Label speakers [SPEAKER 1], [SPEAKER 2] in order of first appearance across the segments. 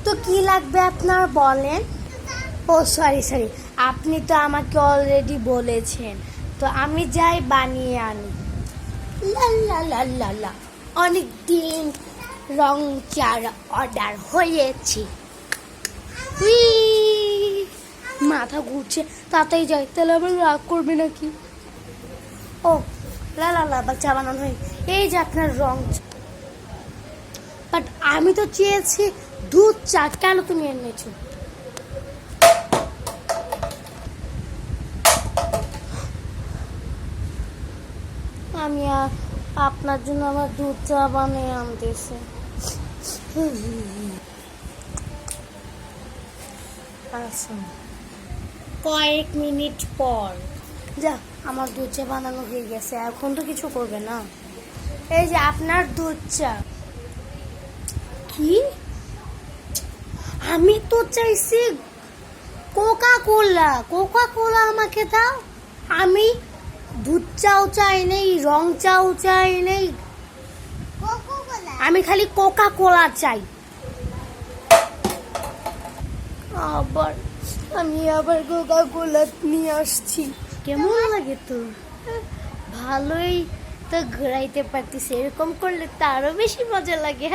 [SPEAKER 1] তো কি লাগবে আপনার বলেন। ও সরি, আপনি তো আমাকে অলরেডি বলেছেন, তো আমি যাই বানিয়ে আনি। লা লা লা লা লা, অনেক দিন রং চার অর্ডার হয়েছে। মাথা ঘুরছে, তাতেই যাই, তাহলে আবার রাগ করবে নাকি? ও লা লা লা, চা বানানো হয়। এই যে আপনার রং, বাট আমি তো চেয়েছি দুধ চা, কেন তুমি এনেছো? আমি আপনার জন্য আমার দুধ চা বানিয়ে আনতেছি। আচ্ছা, কয়েক মিনিট পর যা, আমার দুধ চা বানানো হয়ে গেছে, এখন তো কিছু করবে না। এই যে আপনার দুধ চা। কি? আমি তো চাইছি কোকা কোলা আমাকে দাও। আমি দুধ চাও চাই নেই, রং চাও চাই নেই, আমি খালি কোকা কোলা চাই। আমি আবার কোকা কোলা নিয়ে আসছি। কেমন লাগে তো? ভালোই তো ঘুরাইতে পারতিস, এরকম করলে তো আরো বেশি মজা লাগে।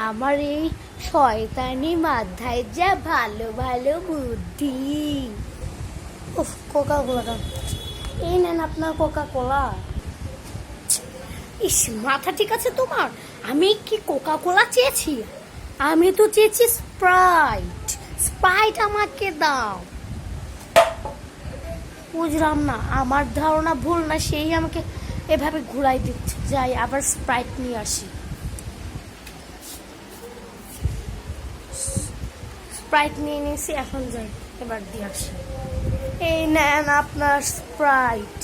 [SPEAKER 1] আমার এই শয়তানি মাথায় যা ভালো ভালো বুদ্ধি। উফ, কোকা কোলা, এই নেন আপনার কোকা কোলা। ইস, মাথা ঠিক আছে তোমার? আমি কি কোকা কোলা চেয়েছি? আমি তো চেয়েছি স্প্রাইট আমাকে দাও। বুঝলাম না, আমার ধারণা ভুল না, সেই আমাকে এভাবে ঘুরাই দিচ্ছে। যাই আবার স্প্রাইট নিয়ে আসি। স্প্রাইট নিয়ে নিয়েছি, এখন যাই এবার দিয়ে আসি। এই নেন আপনার স্প্রাইট।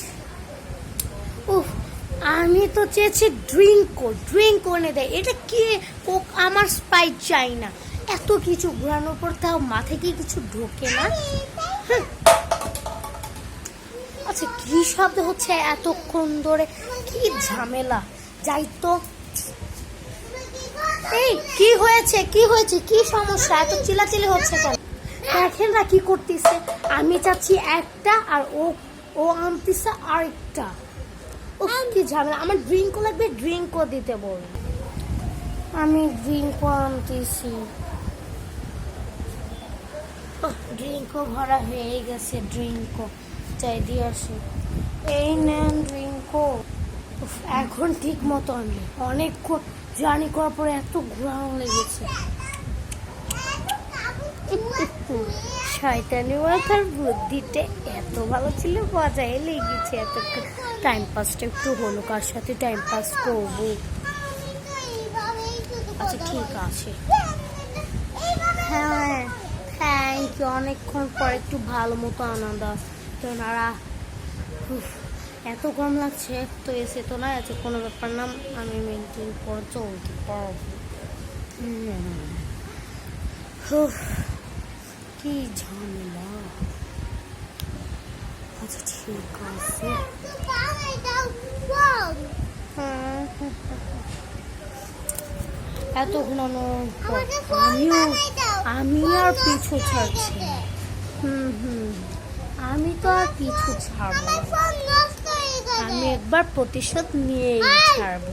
[SPEAKER 1] উফ, আমি তো চেয়েছি ড্রিঙ্ক এনে দেয়। এটা কি? আমার স্প্রাইট চাই না। এত কিছু ঘোরানোর পর তাও মাথায় কি কিছু ঢোকে না? আচ্ছা, কি শব্দ হচ্ছে এতক্ষণ ধরে? কি ঝামেলা! যাই তো। এই কি হয়েছে কি সমস্যা? এত চিল্লাচিল্লি হচ্ছে কেন? দেখেন না কি করতেছে। আমি চাচ্ছি একটা, আর ও আনতেছে আরেকটা। কি ঝামেলা! আমার ড্রিঙ্কও লাগবে, ড্রিঙ্কও দিতে বল। আমি ড্রিঙ্কও আনতেছি। ড্রিঙ্কও ভরা হয়ে গেছে, ড্রিঙ্কও চাই দিয়ে আসি। এই নেন ড্রিঙ্কও। এখন ঠিক মতো আনলে। অনেকক্ষণ জার্নি করার পরে এত ঘোরানো লেগেছে। শয়তানি মাথার বুদ্ধিটা এত ভালো ছিল, মজাই লেগেছে। এতক্ষণ টাইম পাসটা একটু হলো, কার সাথে টাইম পাস করবো। আচ্ছা ঠিক আছে, হ্যাঁ থ্যাংক ইউ। অনেকক্ষণ পর একটু ভালো মতো আনন্দ। তোনারা এত গরম লাগছে, তো এসে তো না আছে, কোনো ব্যাপার না, আমি মেনটেন করে চলতে পারবো। কি ঝামেলা। আচ্ছা ঠিক আছে। এত ঘুমানো, আমি আর পিছু ছাড়ছি। আমি তো আর পিছু ছাড়বো, আমি একবার প্রতিশোধ নিয়েই ছাড়বো।